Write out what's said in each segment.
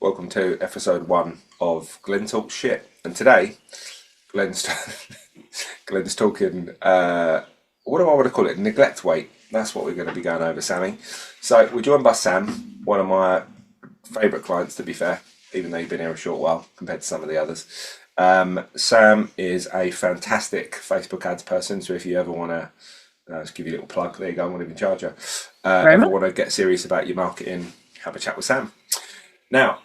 Welcome to episode 1 of Glenn Talks Shit. And today, Glenn's Glenn's talking. What do I want to call it? Neglect weight. That's what we're going to be going over, Sammy. So we're joined by Sam, one of my favourite clients, to be fair, even though you've been here a short while compared to some of the others. Sam is a fantastic Facebook ads person. So if you ever want to, just give you a little plug. There you go. I'm not even charge you. Very Ever much. want to get serious about your marketing? Have a chat with Sam. Now,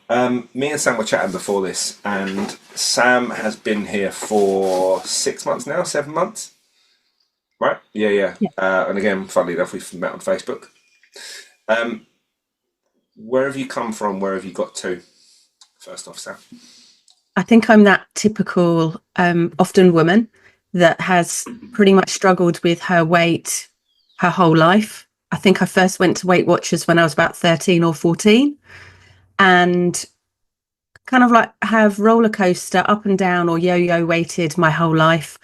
me and Sam were chatting before this, and Sam has been here for 6 months now, 7 months, right? Yeah, yeah. Yeah. And again, funnily enough, we've met on Facebook. Um, where have you come from? Where have you got to? First off, Sam. I think I'm that typical, often woman that has pretty much struggled with her weight her whole life. I think I first went to Weight Watchers when I was about 13 or 14 and kind of like have roller coaster up and down or yo-yo weighted my whole life.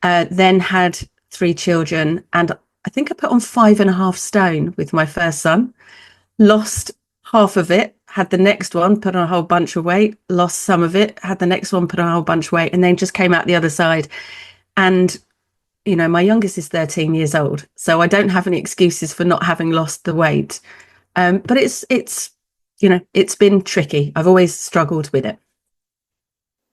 Then had 3 children and I think I put on 5.5 stone with my first son, lost half of it, had the next one, put on a whole bunch of weight, lost some of it, had the next one, put on a whole bunch of weight, and then just came out the other side. And, my youngest is 13 years old, so I don't have any excuses for not having lost the weight. But it's been tricky. I've always struggled with it.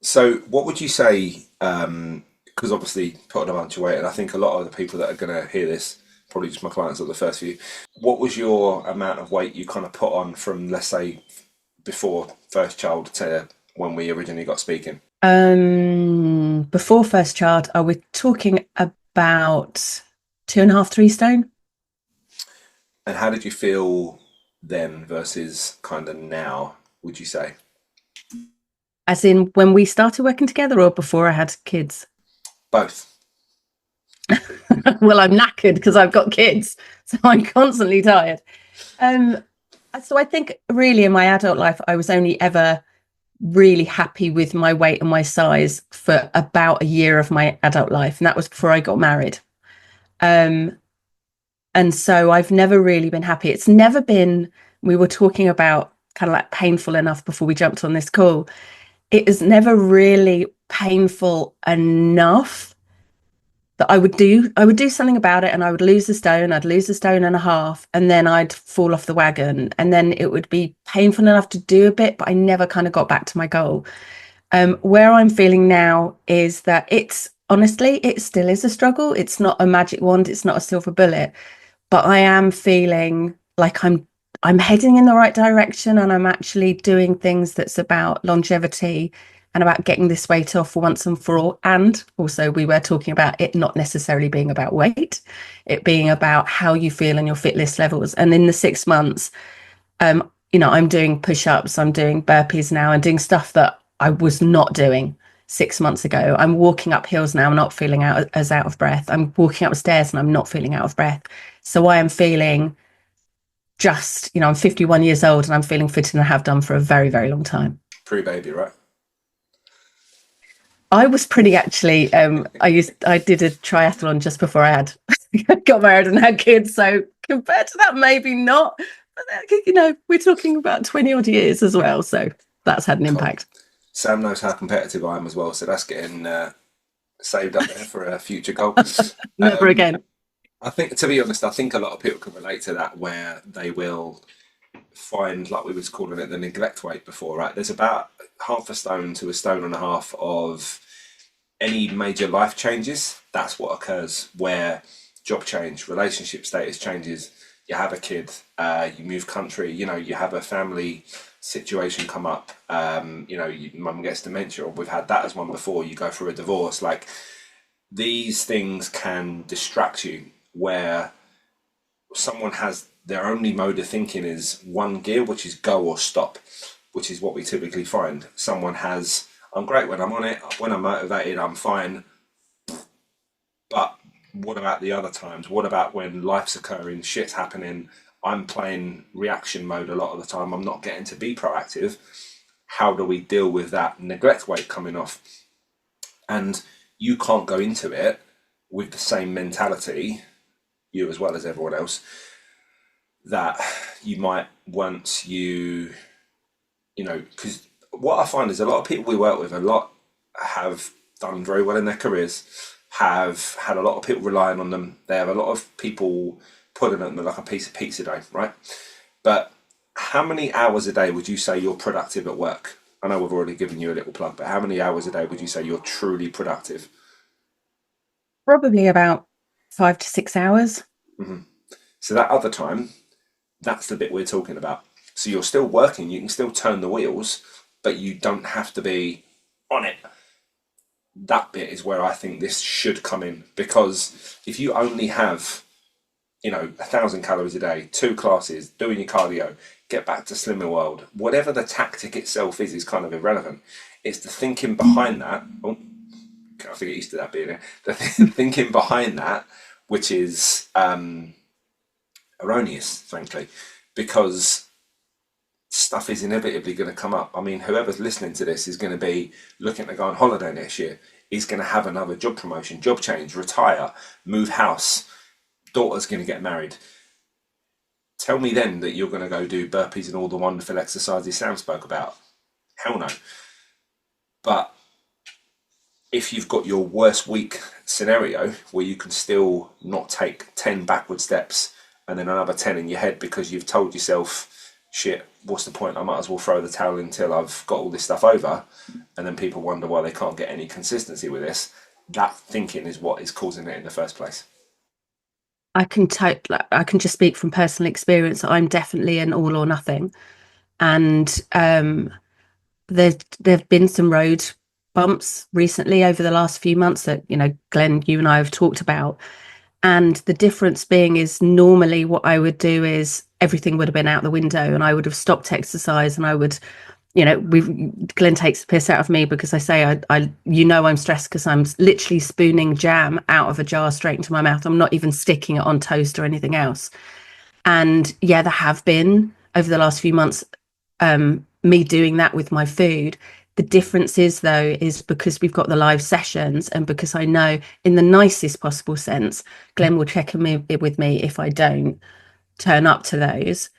So, what would you say? Because obviously, putting a bunch of weight, and I think a lot of the people that are going to hear this, probably just my clients are the first few. What was your amount of weight you kind of put on from, let's say, before first child to when we originally got speaking? Before first child, are we talking about 2.5, 3 stone? And how did you feel then versus kind of now, would you say? As in when we started working together or before I had kids? Both. Well, I'm knackered because I've got kids, so I'm constantly tired. Um, so I think really in my adult life, I was only ever really happy with my weight and my size for about a year of my adult life, and that was before I got married. Um, and so I've never really been happy. It's never been, we were talking about kind of like painful enough before we jumped on this call. It is never really painful enough that I would do something about it and I would lose a stone, I'd lose a stone and a half, and then I'd fall off the wagon. And then it would be painful enough to do a bit, but I never kind of got back to my goal. Where I'm feeling now is that it's honestly, it still is a struggle. It's not a magic wand, it's not a silver bullet, but I am feeling like I'm heading in the right direction and I'm actually doing things that's about longevity and about getting this weight off once and for all. And also we were talking about it not necessarily being about weight, it being about how you feel and your fitness levels. And in the 6 months, I'm doing push-ups, I'm doing burpees now and doing stuff that I was not doing 6 months ago. I'm walking up hills now, I'm not feeling as out of breath. I'm walking upstairs and I'm not feeling out of breath. So I am feeling I'm 51 years old and I'm feeling fitter than I have done for a very, very long time. Pre-baby, right? I was pretty actually, I did a triathlon just before I had got married and had kids. So compared to that, maybe not. But we're talking about 20 odd years as well. So that's had an Cool. impact. Sam knows how competitive I am as well, so that's getting saved up there for a future goal. Never Um, again. I think, to be honest, I think a lot of people can relate to that where they will find, like we was calling it, the neglect weight before, right? There's about half a stone to a stone and a half of any major life changes. That's what occurs where job change, relationship status changes, you have a kid, you move country, you have a family situation come up, your mum gets dementia, or we've had that as one before, you go through a divorce. Like, these things can distract you where someone has their only mode of thinking is one gear, which is go or stop, which is what we typically find. Someone has, I'm great when I'm on it, when I'm motivated, I'm fine. But what about the other times? What about when life's occurring, shit's happening? I'm playing reaction mode a lot of the time. I'm not getting to be proactive. How do we deal with that neglect weight coming off? And you can't go into it with the same mentality, you as well as everyone else, that you might once you you know, because what I find is a lot of people we work with, a lot have done very well in their careers, have had a lot of people relying on them. They have a lot of people putting them like a piece of pizza dough, right? But how many hours a day would you say you're productive at work? I know we've already given you a little plug, but how many hours a day would you say you're truly productive? Probably about 5 to 6 hours. So that other time, that's the bit we're talking about. So you're still working, you can still turn the wheels, but you don't have to be on it. That bit is where I think this should come in, because if you only have, 1,000 calories a day, 2 classes, doing your cardio, get back to Slimming World, whatever the tactic itself is kind of irrelevant. It's the thinking behind that. Oh, I have to get used to that being there. The thinking behind that, which is erroneous, frankly, because stuff is inevitably going to come up. I mean, whoever's listening to this is going to be looking to go on holiday next year. He's going to have another job promotion, job change, retire, move house, daughter's going to get married. Tell me then that you're going to go do burpees and all the wonderful exercises Sam spoke about. Hell no. But if you've got your worst week scenario where you can still not take 10 backward steps and then another 10 in your head because you've told yourself, shit, what's the point? I might as well throw the towel until I've got all this stuff over. And then people wonder why they can't get any consistency with this. That thinking is what is causing it in the first place. I can just speak from personal experience. I'm definitely an all or nothing, and there've been some road bumps recently over the last few months that Glenn, you and I have talked about. And the difference being is normally what I would do is everything would have been out the window and I would have stopped exercise and I would, Glenn takes the piss out of me because I say I'm stressed because I'm literally spooning jam out of a jar straight into my mouth. I'm not even sticking it on toast or anything else. And yeah, there have been over the last few months me doing that with my food. The difference is, though, is because we've got the live sessions and because I know in the nicest possible sense, Glenn will check in with me if I don't turn up to those.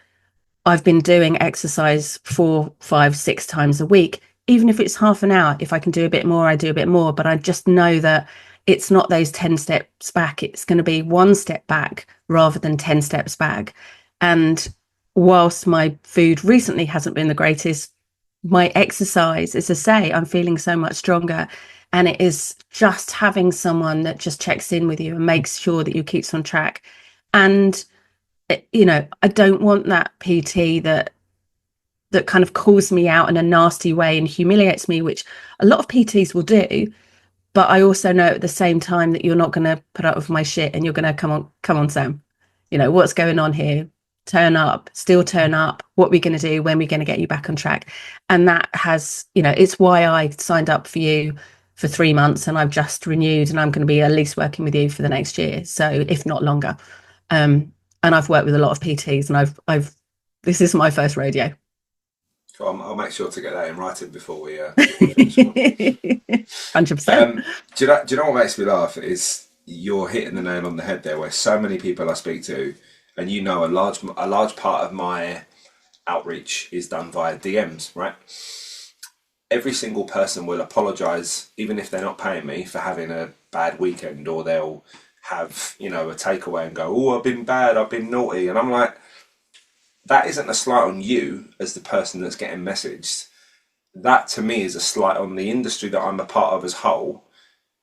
I've been doing exercise 4, 5, 6 times a week, even if it's half an hour. If I can do a bit more, I do a bit more. But I just know that it's not those 10 steps back. It's going to be one step back rather than 10 steps back. And whilst my food recently hasn't been the greatest, my exercise, as I say, I'm feeling so much stronger. And it is just having someone that just checks in with you and makes sure that you keeps on track. And I don't want that PT that kind of calls me out in a nasty way and humiliates me, which a lot of PTs will do. But I also know at the same time that you're not going to put up with my shit and you're going to come on, Sam. What's going on here? Turn up, still turn up. What are we going to do? When are we going to get you back on track? And that has, it's why I signed up for you for 3 months and I've just renewed and I'm going to be at least working with you for the next year. So if not longer. And I've worked with a lot of PTs and this is my first rodeo. So I'll make sure to get that in writing before we finish. 100%. Do you know what makes me laugh is you're hitting the nail on the head there, where so many people I speak to, and a large part of my outreach is done via DMs, right? Every single person will apologise, even if they're not paying me, for having a bad weekend, or they'll have a takeaway and go, "Oh, I've been bad, I've been naughty," and I'm like, that isn't a slight on you as the person that's getting messaged. That to me is a slight on the industry that I'm a part of as whole,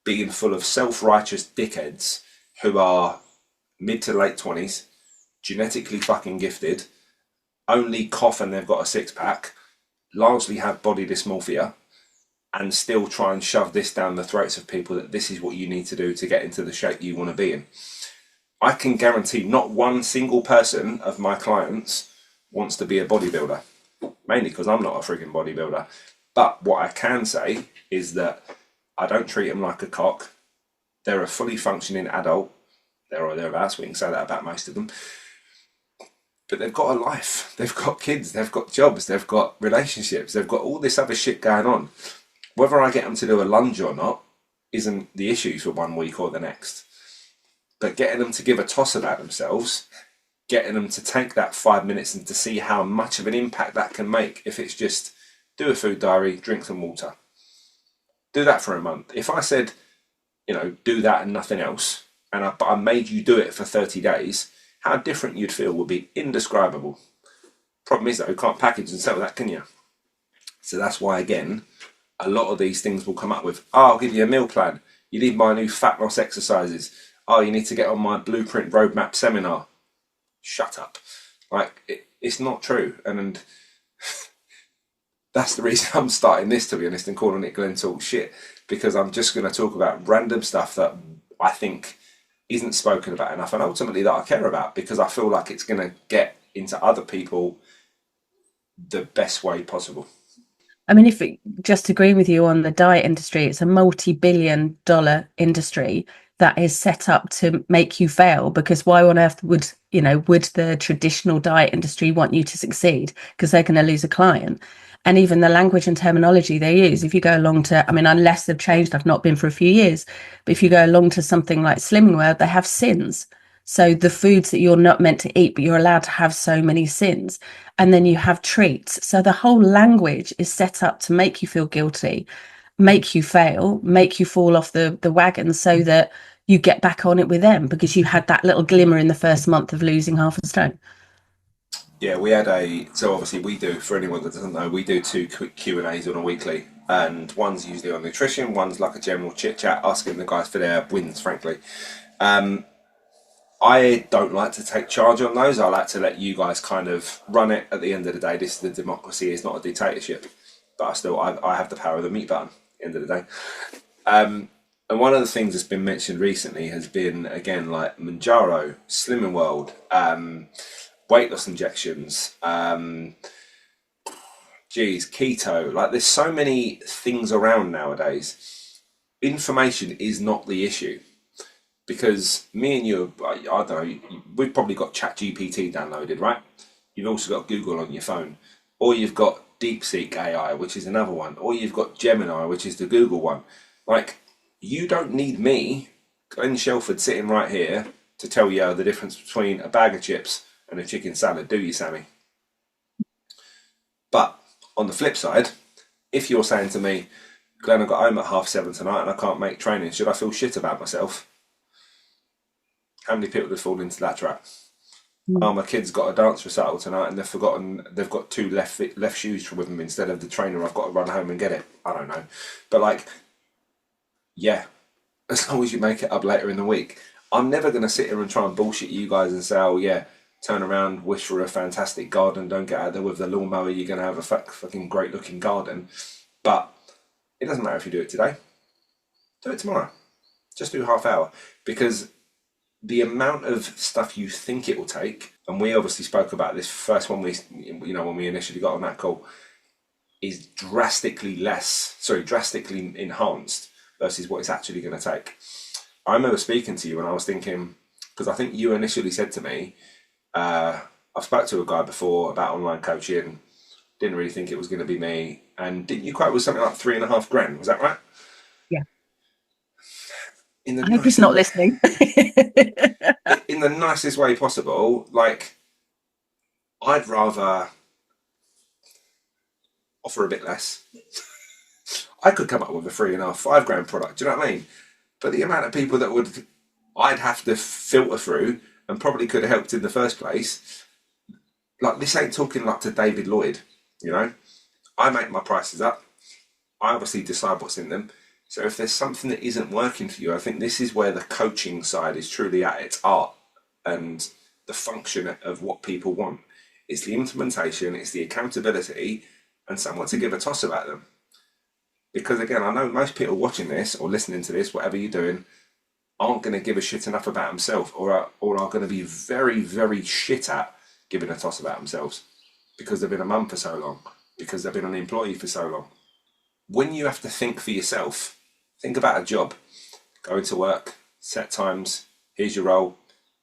being full of self-righteous dickheads who are mid to late 20s, genetically fucking gifted, only cough and they've got a six-pack, largely have body dysmorphia, and still try and shove this down the throats of people that this is what you need to do to get into the shape you want to be in. I can guarantee not one single person of my clients wants to be a bodybuilder, mainly because I'm not a frigging bodybuilder. But what I can say is that I don't treat them like a cock. They're a fully functioning adult. There or thereabouts, we can say that about most of them. But they've got a life. They've got kids. They've got jobs. They've got relationships. They've got all this other shit going on. Whether I get them to do a lunge or not isn't the issue for 1 week or the next. But getting them to give a toss about themselves, getting them to take that 5 minutes and to see how much of an impact that can make, if it's just do a food diary, drink some water. Do that for a month. If I said, do that and nothing else, and I made you do it for 30 days, how different you'd feel would be indescribable. Problem is, though, you can't package and sell that, can you? So that's why, again, a lot of these things will come up with, I'll give you a meal plan. You need my new fat loss exercises. Oh, you need to get on my blueprint roadmap seminar. Shut up. It's not true. And that's the reason I'm starting this, to be honest, and calling it Glenn Talk Shit, because I'm just going to talk about random stuff that I think isn't spoken about enough, and ultimately that I care about, because I feel like it's going to get into other people the best way possible. I mean, just agreeing with you on the diet industry, it's a multi-billion-dollar industry that is set up to make you fail, because why on earth would the traditional diet industry want you to succeed? Because they're going to lose a client. And even the language and terminology they use, if you go along to, I mean, unless they've changed, I've not been for a few years, but if you go along to something like Slimming World, they have sins. So the foods that you're not meant to eat, but you're allowed to have so many sins. And then you have treats. So the whole language is set up to make you feel guilty, make you fail, make you fall off the wagon, so that you get back on it with them, because you had that little glimmer in the first month of losing half a stone. Yeah, so obviously we do, for anyone that doesn't know, we do 2 quick Q&As on a weekly, and one's usually on nutrition, one's like a general chit chat, asking the guys for their wins, frankly. I don't like to take charge on those. I like to let you guys kind of run it. At the end of the day, this is the democracy, it's not a dictatorship, but I have the power of the meat button at the end of the day. And one of the things that's been mentioned recently has been, again, like Manjaro, Slimming World, weight loss injections, keto. Like, there's so many things around nowadays. Information is not the issue, because me and you, I don't know, we've probably got ChatGPT downloaded, right? You've also got Google on your phone, or you've got DeepSeek AI, which is another one, or you've got Gemini, which is the Google one. Like, you don't need me, Glenn Shelford, sitting right here to tell you the difference between a bag of chips and a chicken salad, do you, Sammy? But on the flip side, if you're saying to me, Glenn, I got home at 7:30 tonight and I can't make training, should I feel shit about myself? How many people have fallen into that trap? Oh, my kid's got a dance recital tonight and they've got 2 left shoes with them instead of the trainer. I've got to run home and get it. I don't know. But yeah, as long as you make it up later in the week. I'm never going to sit here and try and bullshit you guys and say, oh yeah, turn around, wish for a fantastic garden, don't get out there with the lawnmower, you're going to have a fucking great looking garden. But it doesn't matter if you do it today. Do it tomorrow. Just do half hour. Because the amount of stuff you think it will take, and we obviously spoke about this first when we initially got on that call, is drastically enhanced versus what it's actually going to take. I remember speaking to you and I was thinking, because I think you initially said to me, I've spoke to a guy before about online coaching, didn't really think it was going to be me, and didn't you quote was something like $3,500? Was that right? Yeah. I hope he's not listening. In the nicest way possible, like, I'd rather offer a bit less. I could come up with a $3,500 product, do you know what I mean? But the amount of people that I'd have to filter through and probably could have helped in the first place, like, this ain't talking like to David Lloyd, I make my prices up. I obviously decide what's in them. So if there's something that isn't working for you, I think this is where the coaching side is truly at its art and the function of what people want. It's the implementation, it's the accountability, and someone to give a toss about them. Because again, I know most people watching this or listening to this, whatever you're doing, aren't going to give a shit enough about themselves, or are going to be very, very shit at giving a toss about themselves because they've been a mum for so long, because they've been an employee for so long. When you have to think for yourself, think about a job. Go into work, set times, here's your role,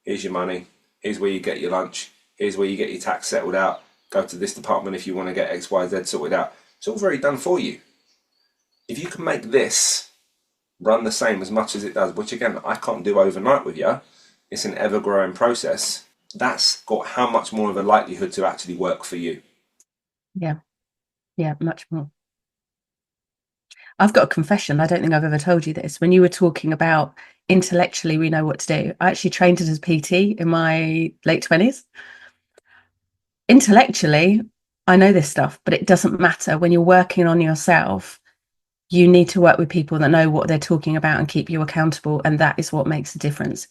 here's your money, here's where you get your lunch, here's where you get your tax settled out, go to this department if you want to get X, Y, Z sorted out. It's all very done for you. If you can make this run the same as much as it does, which again, I can't do overnight with you, it's an ever-growing process, that's got how much more of a likelihood to actually work for you. Yeah. Yeah, much more. I've got a confession. I don't think I've ever told you this. When you were talking about intellectually, we know what to do. I actually trained as a PT in my late 20s. Intellectually, I know this stuff, but it doesn't matter. When you're working on yourself, you need to work with people that know what they're talking about and keep you accountable. And that is what makes a difference.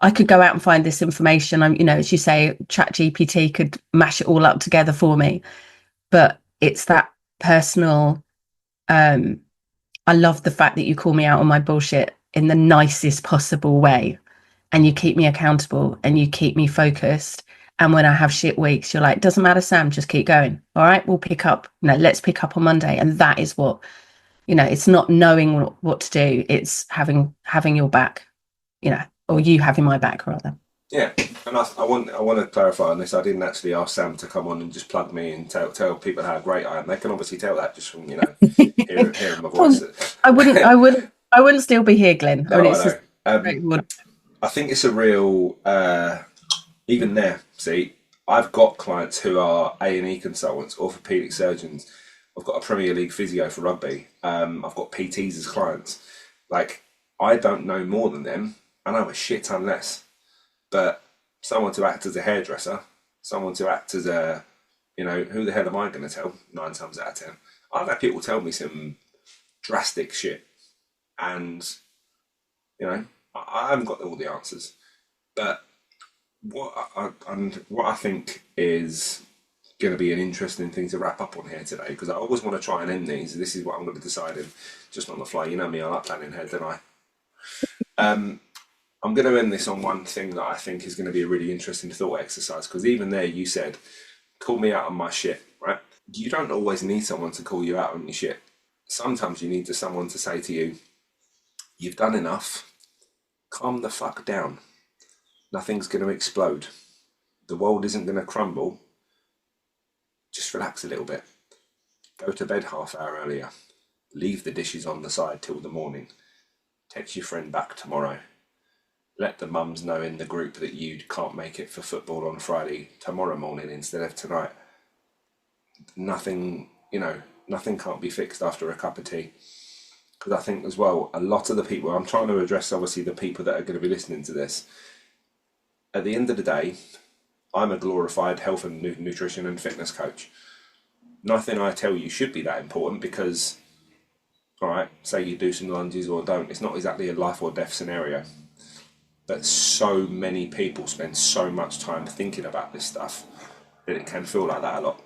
I could go out and find this information. As you say, Chat GPT could mash it all up together for me. But it's that personal. I love the fact that you call me out on my bullshit in the nicest possible way, and you keep me accountable and you keep me focused. And when I have shit weeks, you're like, doesn't matter, Sam, just keep going. All right, we'll pick up. Let's pick up on Monday. And that is what, it's not knowing what to do. It's having your back, or you having my back rather. Yeah, and I want to clarify on this. I didn't actually ask Sam to come on and just plug me and tell people how great I am. They can obviously tell that just from hearing my voice. Well, I wouldn't still be here, Glenn. No, It's I just know. I think it's a real even there. See, I've got clients who are A&E consultants, orthopedic surgeons. I've got a Premier League physio for rugby. I've got PTs as clients. Like, I don't know more than them. I know a shit ton less. But someone to act as a hairdresser, someone to act as who the hell am I going to tell 9 times out of 10? I've had people tell me some drastic shit, and I haven't got all the answers. But what I think is going to be an interesting thing to wrap up on here today, because I always want to try and end these. This is what I'm going to decide in just on the fly. You know me, I like planning ahead, don't I? I'm going to end this on one thing that I think is going to be a really interesting thought exercise, because even there you said, call me out on my shit, right? You don't always need someone to call you out on your shit. Sometimes you need someone to say to you, you've done enough, calm the fuck down. Nothing's going to explode. The world isn't going to crumble. Just relax a little bit. Go to bed half hour earlier. Leave the dishes on the side till the morning. Text your friend back tomorrow. Let the mums know in the group that you can't make it for football on Friday tomorrow morning instead of tonight. Nothing can't be fixed after a cup of tea. Because I think as well, a lot of the people, I'm trying to address obviously the people that are going to be listening to this. At the end of the day, I'm a glorified health and nutrition and fitness coach. Nothing I tell you should be that important, because, all right, say you do some lunges or don't, it's not exactly a life or death scenario. But so many people spend so much time thinking about this stuff that it can feel like that a lot.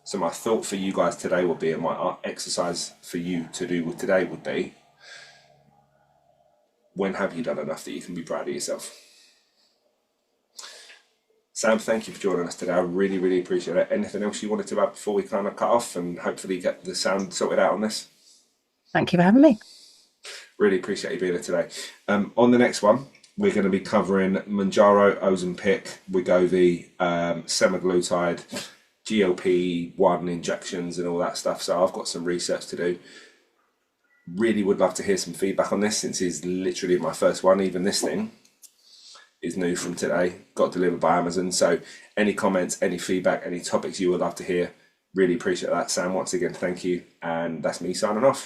So my thought for you guys today would be, and my exercise for you to do today would be, when have you done enough that you can be proud of yourself? Sam, thank you for joining us today. I really, really appreciate it. Anything else you wanted to add before we kind of cut off and hopefully get the sound sorted out on this? Thank you for having me. Really appreciate you being here today. On the next one, we're going to be covering Mounjaro, Ozempic, Wegovy, semaglutide, GLP-1 injections and all that stuff. So I've got some research to do. Really would love to hear some feedback on this, since it's literally my first one. Even this thing is new from today, got delivered by Amazon. So any comments, any feedback, any topics you would love to hear, really appreciate that. Sam, once again, thank you. And that's me signing off.